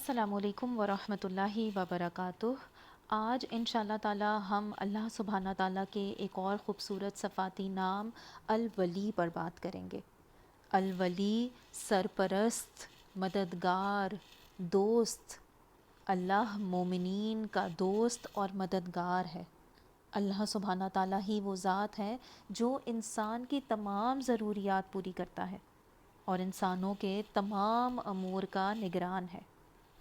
السلام علیکم ورحمۃ اللہ وبرکاتہ۔ آج انشاءاللہ تعالی ہم اللہ سبحانہ تعالیٰ کے ایک اور خوبصورت صفاتی نام الولی پر بات کریں گے۔ الولی سرپرست، مددگار، دوست، اللہ مومنین کا دوست اور مددگار ہے۔ اللہ سبحانہ تعالیٰ ہی وہ ذات ہے جو انسان کی تمام ضروریات پوری کرتا ہے اور انسانوں کے تمام امور کا نگران ہے۔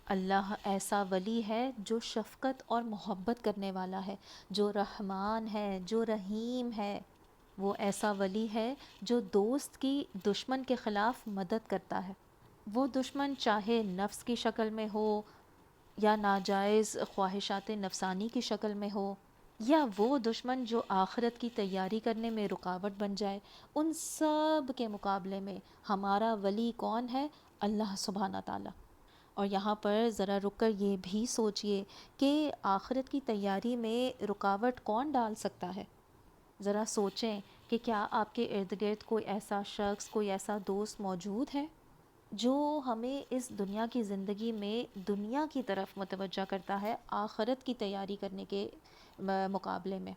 اللہ ایسا ولی ہے جو شفقت اور محبت کرنے والا ہے، جو رحمان ہے، جو رحیم ہے۔ وہ ایسا ولی ہے جو دوست کی دشمن کے خلاف مدد کرتا ہے، وہ دشمن چاہے نفس کی شکل میں ہو یا ناجائز خواہشات نفسانی کی شکل میں ہو، یا وہ دشمن جو آخرت کی تیاری کرنے میں رکاوٹ بن جائے، ان سب کے مقابلے میں ہمارا ولی کون ہے؟ اللہ سبحانہ تعالیٰ۔ اور یہاں پر ذرا رک کر یہ بھی سوچئے کہ آخرت کی تیاری میں رکاوٹ کون ڈال سکتا ہے؟ ذرا سوچیں کہ کیا آپ کے ارد گرد کوئی ایسا شخص، کوئی ایسا دوست موجود ہے جو ہمیں اس دنیا کی زندگی میں دنیا کی طرف متوجہ کرتا ہے آخرت کی تیاری کرنے کے مقابلے میں؟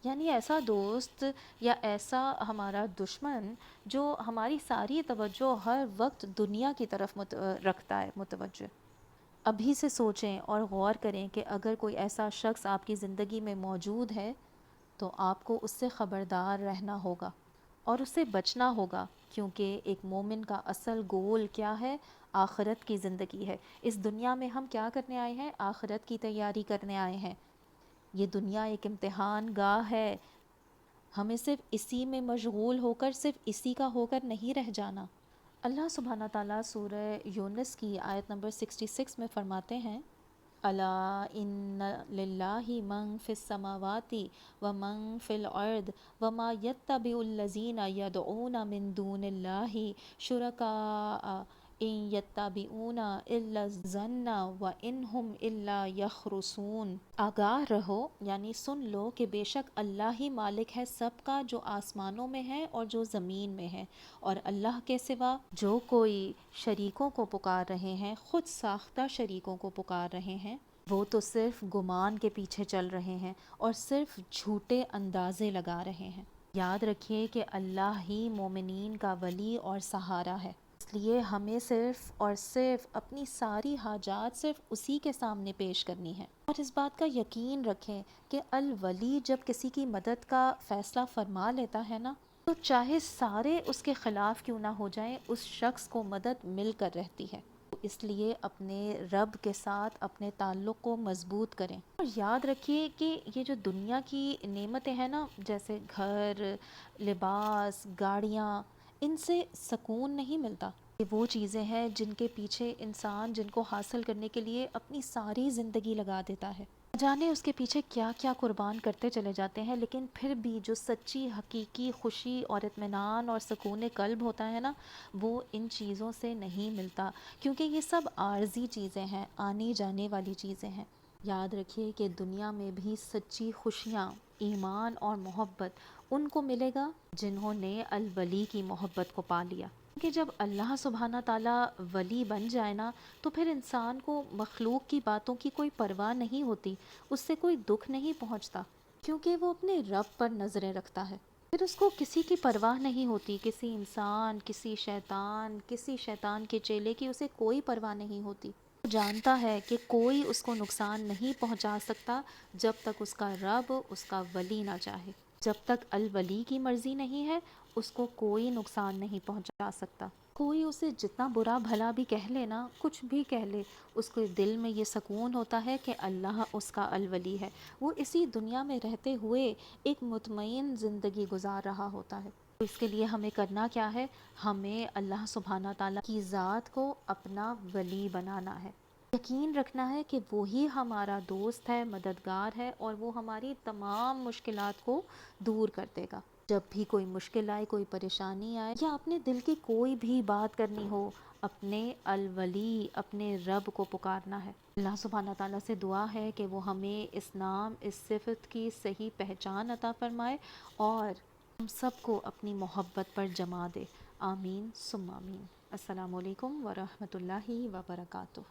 یعنی ایسا دوست یا ایسا ہمارا دشمن جو ہماری ساری توجہ ہر وقت دنیا کی طرف رکھتا ہے متوجہ۔ ابھی سے سوچیں اور غور کریں کہ اگر کوئی ایسا شخص آپ کی زندگی میں موجود ہے تو آپ کو اس سے خبردار رہنا ہوگا اور اس سے بچنا ہوگا، کیونکہ ایک مومن کا اصل گول کیا ہے؟ آخرت کی زندگی ہے۔ اس دنیا میں ہم کیا کرنے آئے ہیں؟ آخرت کی تیاری کرنے آئے ہیں۔ یہ دنیا ایک امتحان گاہ ہے، ہمیں صرف اسی میں مشغول ہو کر، صرف اسی کا ہو کر نہیں رہ جانا۔ اللہ سبحانہ تعالیٰ سورہ یونس کی آیت نمبر 66 میں فرماتے ہیں، الا ان للہ من فی السماوات ومن فی الارض وما یتبع الذین یدعون من دون اللہ شرکاء ان یتبعون الا الظن وان ھم الا یخرصون۔ آگاہ رہو، یعنی سن لو کہ بے شک اللہ ہی مالک ہے سب کا، جو آسمانوں میں ہے اور جو زمین میں ہے، اور اللہ کے سوا جو کوئی شریکوں کو پکار رہے ہیں، خود ساختہ شریکوں کو پکار رہے ہیں، وہ تو صرف گمان کے پیچھے چل رہے ہیں اور صرف جھوٹے اندازے لگا رہے ہیں۔ یاد رکھیے کہ اللہ ہی مومنین کا ولی اور سہارا ہے، اس لیے ہمیں صرف اور صرف اپنی ساری حاجات صرف اسی کے سامنے پیش کرنی ہے۔ اور اس بات کا یقین رکھیں کہ الولی جب کسی کی مدد کا فیصلہ فرما لیتا ہے نا، تو چاہے سارے اس کے خلاف کیوں نہ ہو جائیں، اس شخص کو مدد مل کر رہتی ہے۔ اس لیے اپنے رب کے ساتھ اپنے تعلق کو مضبوط کریں اور یاد رکھیے کہ یہ جو دنیا کی نعمتیں ہیں نا، جیسے گھر، لباس، گاڑیاں، ان سے سکون نہیں ملتا۔ یہ وہ چیزیں ہیں جن کے پیچھے انسان جن کو حاصل کرنے کے لیے اپنی ساری زندگی لگا دیتا ہے، جانے اس کے پیچھے کیا کیا قربان کرتے چلے جاتے ہیں، لیکن پھر بھی جو سچی حقیقی خوشی اور اطمینان اور سکون قلب ہوتا ہے نا، وہ ان چیزوں سے نہیں ملتا، کیونکہ یہ سب عارضی چیزیں ہیں، آنے جانے والی چیزیں ہیں۔ یاد رکھیے کہ دنیا میں بھی سچی خوشیاں، ایمان اور محبت ان کو ملے گا جنہوں نے الولی کی محبت کو پا لیا، کہ جب اللہ سبحانہ تعالیٰ ولی بن جائے نا، تو پھر انسان کو مخلوق کی باتوں کی کوئی پرواہ نہیں ہوتی، اس سے کوئی دکھ نہیں پہنچتا، کیونکہ وہ اپنے رب پر نظریں رکھتا ہے۔ پھر اس کو کسی کی پرواہ نہیں ہوتی، کسی انسان، کسی شیطان کے چیلے کی اسے کوئی پرواہ نہیں ہوتی۔ وہ جانتا ہے کہ کوئی اس کو نقصان نہیں پہنچا سکتا جب تک اس کا رب، اس کا ولی نہ چاہے۔ جب تک الولی کی مرضی نہیں ہے، اس کو کوئی نقصان نہیں پہنچا سکتا۔ کوئی اسے جتنا برا بھلا بھی کہہ لے نا، کچھ بھی کہہ لے، اس کے دل میں یہ سکون ہوتا ہے کہ اللہ اس کا الولی ہے، وہ اسی دنیا میں رہتے ہوئے ایک مطمئن زندگی گزار رہا ہوتا ہے۔ تو اس کے لیے ہمیں کرنا کیا ہے؟ ہمیں اللہ سبحانہ تعالیٰ کی ذات کو اپنا ولی بنانا ہے، یقین رکھنا ہے کہ وہی ہمارا دوست ہے، مددگار ہے، اور وہ ہماری تمام مشکلات کو دور کر دے گا۔ جب بھی کوئی مشکل آئے، کوئی پریشانی آئے، یا اپنے دل کی کوئی بھی بات کرنی ہو، اپنے الولی، اپنے رب کو پکارنا ہے۔ اللہ سبحانہ تعالیٰ سے دعا ہے کہ وہ ہمیں اس نام، اس صفت کی صحیح پہچان عطا فرمائے اور ہم سب کو اپنی محبت پر جما دے۔ آمین ثم آمین۔ السلام علیکم ورحمۃ اللہ وبرکاتہ۔